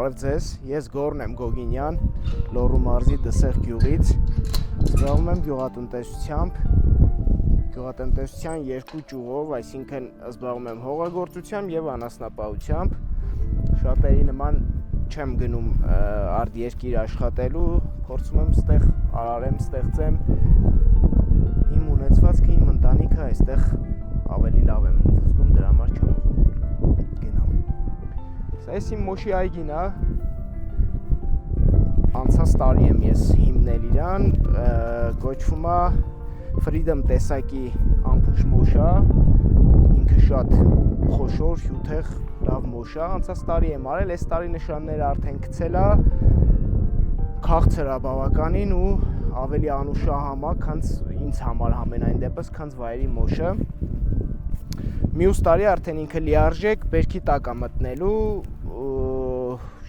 Բարև ձեզ, ես Գորն եմ Գոգինյան, Լոռու մարզի Դսեղ գյուղից, զբաղվում եմ գյուղատնտեսության երկու ճյուղով, այսինքն զբաղվում եմ հողագործությամբ եւ անասնապահությամբ, շատերի նման չեմ գնում արտերկիր աշխատելու, փորձում եմ ստեղ արարեմ, ստեղծեմ իմ ունեցվածքը, իմ ընտանիքը այստեղ ավելի լավ եմ զգում, դրա համար չեմ ուզում գնամ։ Սա իմ մոշի այգին է, անցած տարի եմ ես հիմնել իրան, կոչվում է Freedom տեսակի ամփուշ մոշ է, ինքը շատ խոշոր, հյութեղ, լավ մոշ է, անցած տարի եմ արել, այս տարի նշանները արդեն գցել է, քաղցր է բավականին ու ավելի անուշահամ է, քան ինձ համար համենայն դեպս, քան վայրի մոշը։ Մյուս տարի արդեն ինքը լիարժեք բերքի տակ է մտնելու,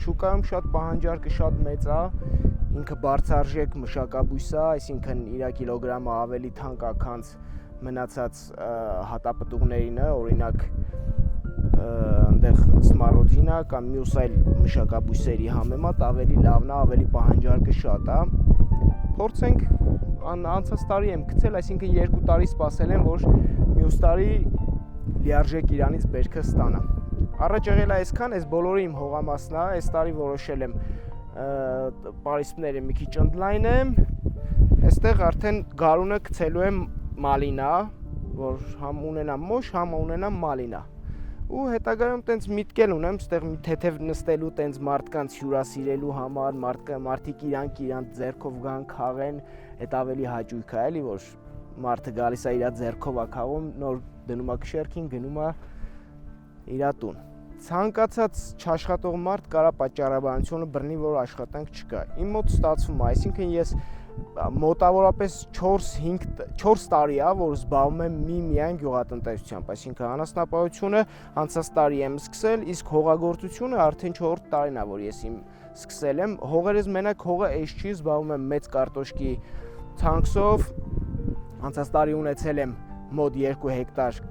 շուկայում շատ պահանջարկը շատ մեծ է, ինքը բարձարժեք մշակաբույս է, այսինքն իր կիլոգրամը ավելի թանկ է, քան մնացած հատապտուղներինը, օրինակ այնտեղ սմարոդինա կամ մյուս այլ մշակաբույսերի համեմատ ավելի լավն է, ավելի պահանջարկը շատ է։ Փորձենք անցած տարի եմ գցել, այսինքն 2 տարի սպասել եմ, որ մյուս տարի լիարժեք իրանից բերքը ստանամ։ Առաջ եղել է այսքան, այս բոլորը իմ հողամասն է, այս տարի որոշել եմ պարիսպները մի քիչ ընդլայնեմ, այստեղ արդեն գարունը գցելու եմ մալինա, որ համ ունենամ մոշ, համ ունենամ մալինա։ Ու հետագայում տենց միտքել ունեմ, ստեղ մի թեթև նստելու, տենց մարդկանց հյուրասիրելու համար, մարդիկ իրանք ձեռքով գան քաղեն, այդ ավելի հաճույք է, էլի, որ մարդը գալիս է իր ձեռքով է քաղում, նոր դնում է քշերքին, գնում է իր տուն։ Ցանկացած չաշխատող մարդ կարա պատճառաբանությունը բռնի, որ աշխատանք չկա։ Իմ մոտ ստացվում է, այսինքն ես մոտավորապես 4 տարի է, որ զբաղվում եմ միայն գյուղատնտեսությամբ, այսինքն անասնապահությունը անցած տարի եմ սկսել, իսկ հողագործությունը արդեն 4 տարին է, որ ես սկսել եմ։ Հողերս մենակ հողը էս չի, զբաղվում եմ մեծ կարտոշկի ցանքսով, անցած տարի ունեցել եմ մոտ 2 հեկտար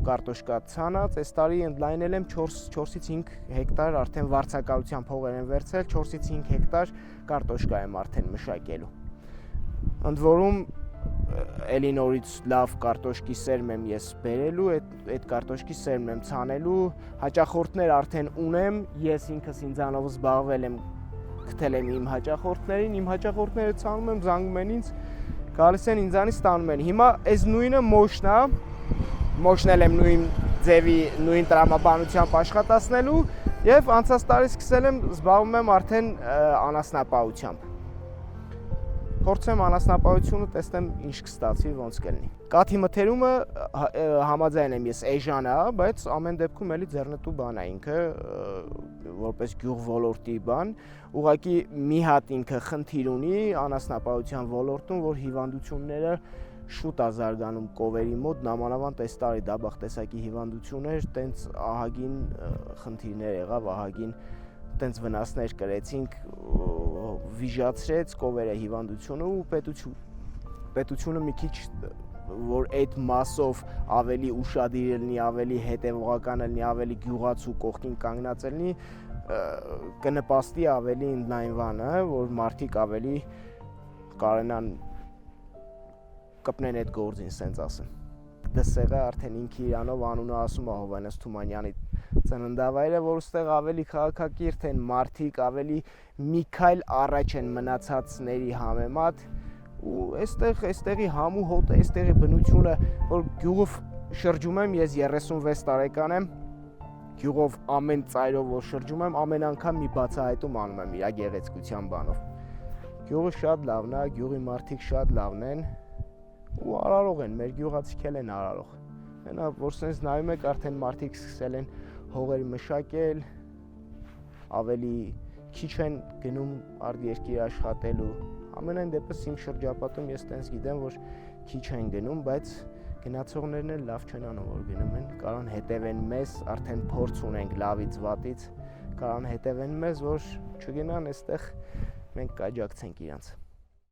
կարտոշկա ցանած, այս տարի ընդլայնել եմ 4-ից 5 հեկտար արդեն վարձակալությամբ հողեր եմ վերցրել, 4-ից 5 հեկտար կարտոշկա եմ արդեն մշակելու։ Ընդ որում էլի նորից լավ կարտոշկի սերմ եմ ես բերելու, այդ կարտոշկի սերմն եմ ցանելու, հաճախորդներ արդեն ունեմ, ես ինքս ինձանով զբաղվել եմ, գտել եմ իմ հաճախորդները ցանում եմ, զանգում են ինձ, գալիս են ինձանից ստանում են։ Հիմա այս նույնը մոշն է, մոշնել եմ նույն ձևի, նույն տրամաբանությամբ աշխատացնելու եւ անցած տարի սկսել եմ զբաղվում եմ արդեն անասնապահությամբ։ Փորձեմ անասնապահությունը տեսնեմ ինչ կստացվի, ոնց կլինի։ Կաթի մթերումը համաձայն եմ ես էժան է, բայց ամեն դեպքում էլի ձեռնտու բան է ինքը, որպես գյուղ ոլորտի բան, ուղղակի մի հատ ինքը խնդիր ունի անասնապահության ոլորտում, որ հիվանդությունները շուտ է զարգանում կովերի մոտ, նամանավանդ այս տարի դաբախ տեսակի հիվանդություններ, տենց ահագին խնդիրներ եղավ, ահագին տենց վնասներ կրեցինք, վիժացրեց կովերը հիվանդությունը ու պետությունը մի քիչ որ այդ մասով ավելի ուշադիր լինի, ավելի հետևողական լինի, ավելի գյուղացու կողքին կանգնած լինի, կնպաստի ավելի ընդլայնվանը, որ մարդիկ ավելի կարենան կպնեն այդ գործին, սենց ասեմ։ Դսեղը արդեն ինքը իրանով անունը ասում է Հովհաննես Թումանյանի ծննդավայրը, որ ստեղ ավելի քաղաքակիրթ են մարդիկ, ավելի մի քայլ առաջ են մնացածների համեմատ ու այստեղի համու հոտը, այստեղի բնությունը, որ գյուղով շրջում եմ, ես 36 տարեկան եմ, գյուղով ամեն ծայրով որ շրջում եմ, ամեն անգամ մի բացահայտում անում եմ իր գեղեցկության բանով։ Գյուղը շատ լավն է, գյուղի մարդիկ շատ լավն են ու արարող են, մեր գյուղացիք են արարող։ Հենա, որ սենց նայում եք, արդեն մարդիկ սկսել են հողեր մշակել, ավելի քիչ են գնում արտերկիր աշխատելու։ Ամենայն դեպս իմ շրջապատում ես տենց գիտեմ, որ քիչ են գնում, բայց գնացողներն էլ լավ չեն անում, որ գնում են, կարան հետևեն մեզ, արդեն փորձ ունենք լավից վատից, կարան հետևեն մեզ, որ չգնան այստեղ մենք կաջակցենք իրանց։